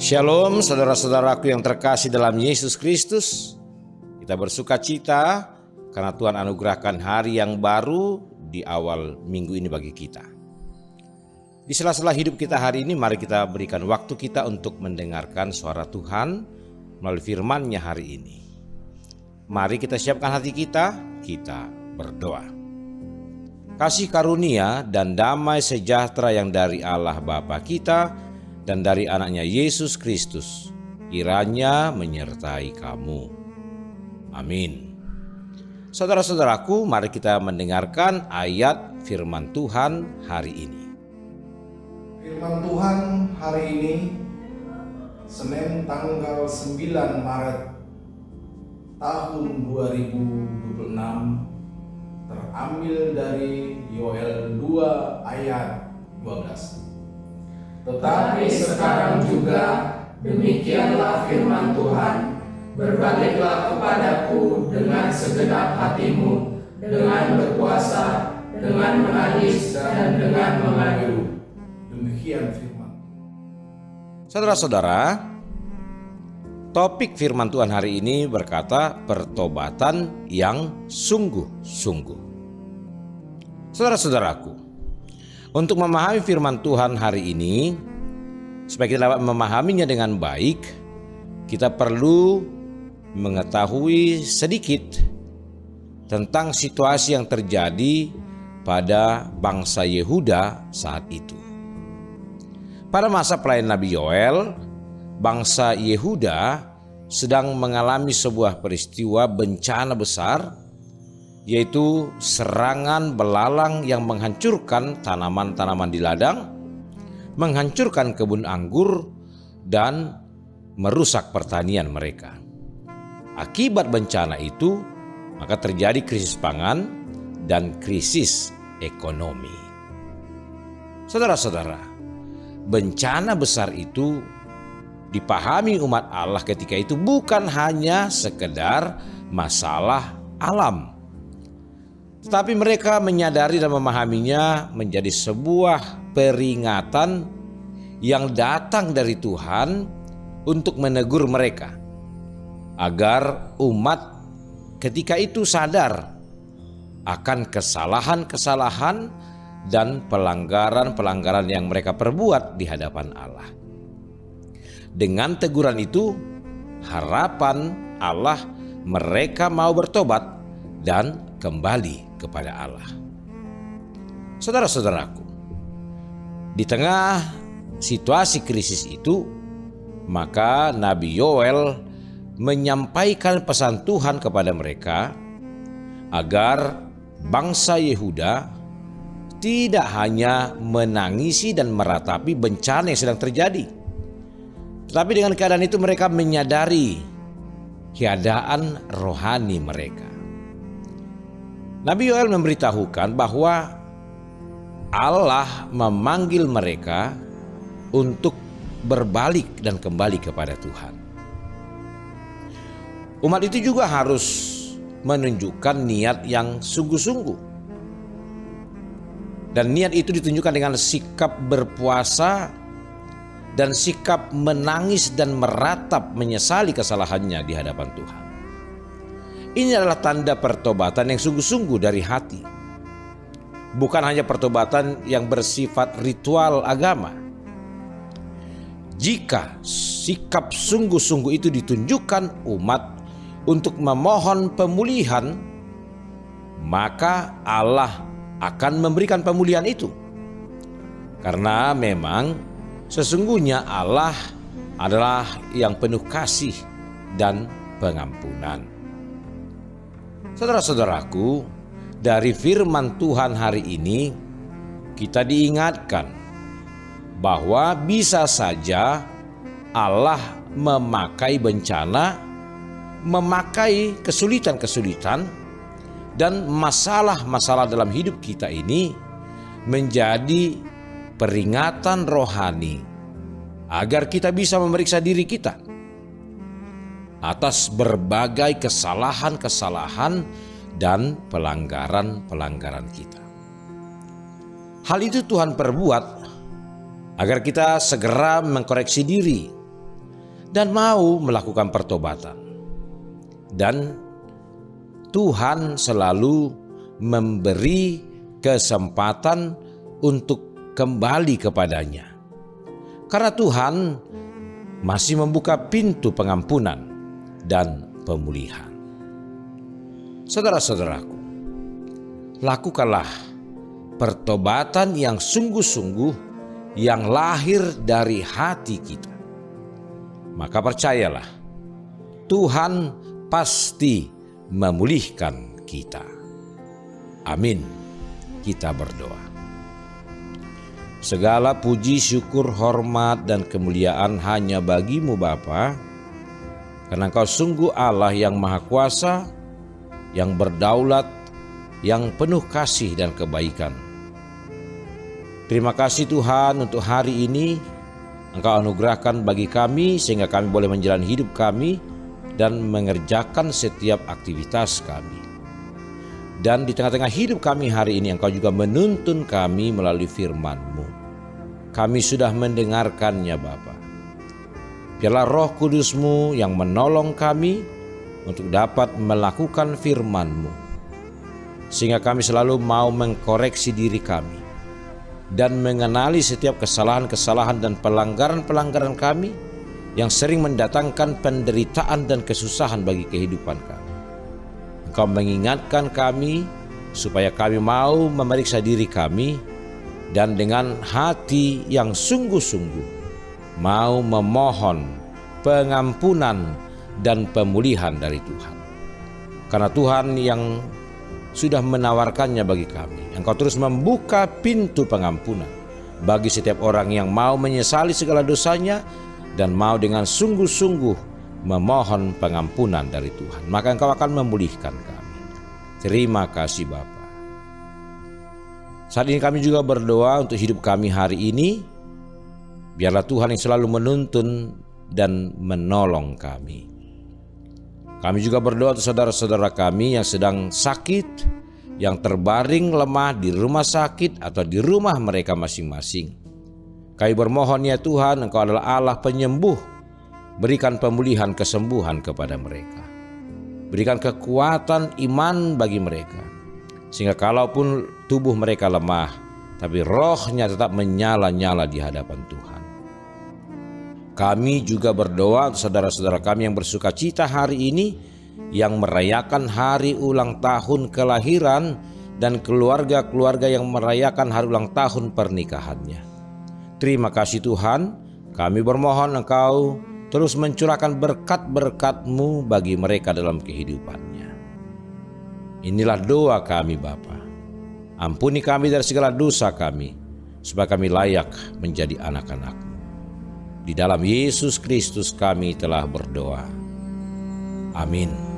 Shalom saudara-saudaraku yang terkasih dalam Yesus Kristus. Kita bersuka cita karena Tuhan anugerahkan hari yang baru di awal minggu ini bagi kita. Di sela-sela hidup kita hari ini, mari kita berikan waktu kita untuk mendengarkan suara Tuhan melalui firman-Nya hari ini. Mari kita siapkan hati kita berdoa. Kasih karunia dan damai sejahtera yang dari Allah Bapa kita dan dari anaknya Yesus Kristus kiranya menyertai kamu. Amin. Saudara-saudaraku, mari kita mendengarkan ayat firman Tuhan hari ini. Firman Tuhan hari ini, Senin tanggal 9 Maret tahun 2026, terambil dari Yoel 2 ayat 12. Tetapi sekarang juga demikianlah firman Tuhan, berbaliklah kepadaku dengan segenap hatimu, dengan berpuasa, dengan menangis, dan dengan mengadu. Demikian firman. Saudara-saudara, topik firman Tuhan hari ini berkata pertobatan yang sungguh-sungguh. Saudara-saudaraku, untuk memahami firman Tuhan hari ini, supaya kita dapat memahaminya dengan baik, kita perlu mengetahui sedikit tentang situasi yang terjadi pada bangsa Yehuda saat itu. Pada masa pelayanan Nabi Yoel, bangsa Yehuda sedang mengalami sebuah peristiwa bencana besar, yaitu serangan belalang yang menghancurkan tanaman-tanaman di ladang, menghancurkan kebun anggur, dan merusak pertanian mereka. Akibat bencana itu, maka terjadi krisis pangan dan krisis ekonomi. Saudara-saudara, bencana besar itu dipahami umat Allah ketika itu bukan hanya sekedar masalah alam, tetapi mereka menyadari dan memahaminya menjadi sebuah peringatan yang datang dari Tuhan untuk menegur mereka, agar umat ketika itu sadar akan kesalahan-kesalahan dan pelanggaran-pelanggaran yang mereka perbuat di hadapan Allah. Dengan teguran itu, harapan Allah mereka mau bertobat dan kembali kepada Allah. Saudara-saudaraku, di tengah situasi krisis itu, maka Nabi Yoel menyampaikan pesan Tuhan kepada mereka agar bangsa Yehuda tidak hanya menangisi dan meratapi bencana yang sedang terjadi, tetapi dengan keadaan itu mereka menyadari keadaan rohani mereka. Nabi Yoel memberitahukan bahwa Allah memanggil mereka untuk berbalik dan kembali kepada Tuhan. Umat itu juga harus menunjukkan niat yang sungguh-sungguh. Dan niat itu ditunjukkan dengan sikap berpuasa dan sikap menangis dan meratap menyesali kesalahannya di hadapan Tuhan. Ini adalah tanda pertobatan yang sungguh-sungguh dari hati. Bukan hanya pertobatan yang bersifat ritual agama. Jika sikap sungguh-sungguh itu ditunjukkan umat untuk memohon pemulihan, maka Allah akan memberikan pemulihan itu. Karena memang sesungguhnya Allah adalah yang penuh kasih dan pengampunan. Saudara-saudaraku, dari firman Tuhan hari ini kita diingatkan bahwa bisa saja Allah memakai bencana, memakai kesulitan-kesulitan dan masalah-masalah dalam hidup kita ini menjadi peringatan rohani agar kita bisa memeriksa diri kita atas berbagai kesalahan-kesalahan dan pelanggaran-pelanggaran kita. Hal itu Tuhan perbuat agar kita segera mengkoreksi diri dan mau melakukan pertobatan. Dan Tuhan selalu memberi kesempatan untuk kembali kepadanya. Karena Tuhan masih membuka pintu pengampunan dan pemulihan. Saudara-saudaraku, lakukanlah pertobatan yang sungguh-sungguh yang lahir dari hati kita. Maka percayalah, Tuhan pasti memulihkan kita. Amin. Kita berdoa. Segala puji, syukur, hormat, dan kemuliaan hanya bagi-Mu Bapa, karena Engkau sungguh Allah yang Maha Kuasa, yang berdaulat, yang penuh kasih dan kebaikan. Terima kasih Tuhan untuk hari ini Engkau anugerahkan bagi kami sehingga kami boleh menjalani hidup kami dan mengerjakan setiap aktivitas kami. Dan di tengah-tengah hidup kami hari ini Engkau juga menuntun kami melalui firman-Mu. Kami sudah mendengarkannya Bapa. Biarlah Roh Kudus-Mu yang menolong kami untuk dapat melakukan firman-Mu. Sehingga kami selalu mau mengkoreksi diri kami dan mengenali setiap kesalahan-kesalahan dan pelanggaran-pelanggaran kami yang sering mendatangkan penderitaan dan kesusahan bagi kehidupan kami. Engkau mengingatkan kami supaya kami mau memeriksa diri kami dan dengan hati yang sungguh-sungguh mau memohon pengampunan dan pemulihan dari Tuhan. Karena Tuhan yang sudah menawarkannya bagi kami. Engkau terus membuka pintu pengampunan bagi setiap orang yang mau menyesali segala dosanya dan mau dengan sungguh-sungguh memohon pengampunan dari Tuhan. Maka Engkau akan memulihkan kami. Terima kasih Bapa. Saat ini kami juga berdoa untuk hidup kami hari ini. Biarlah Tuhan yang selalu menuntun dan menolong kami. Kami juga berdoa untuk saudara-saudara kami yang sedang sakit, yang terbaring lemah di rumah sakit atau di rumah mereka masing-masing. Kami bermohon ya Tuhan, Engkau adalah Allah penyembuh. Berikan pemulihan kesembuhan kepada mereka. Berikan kekuatan iman bagi mereka. Sehingga kalaupun tubuh mereka lemah, tapi rohnya tetap menyala-nyala di hadapan Tuhan. Kami juga berdoa untuk saudara-saudara kami yang bersuka cita hari ini, yang merayakan hari ulang tahun kelahiran dan keluarga-keluarga yang merayakan hari ulang tahun pernikahannya. Terima kasih Tuhan, kami bermohon Engkau terus mencurahkan berkat-berkat-Mu bagi mereka dalam kehidupannya. Inilah doa kami Bapa. Ampuni kami dari segala dosa kami, supaya kami layak menjadi anak-anak-Mu. Di dalam Yesus Kristus kami telah berdoa. Amin.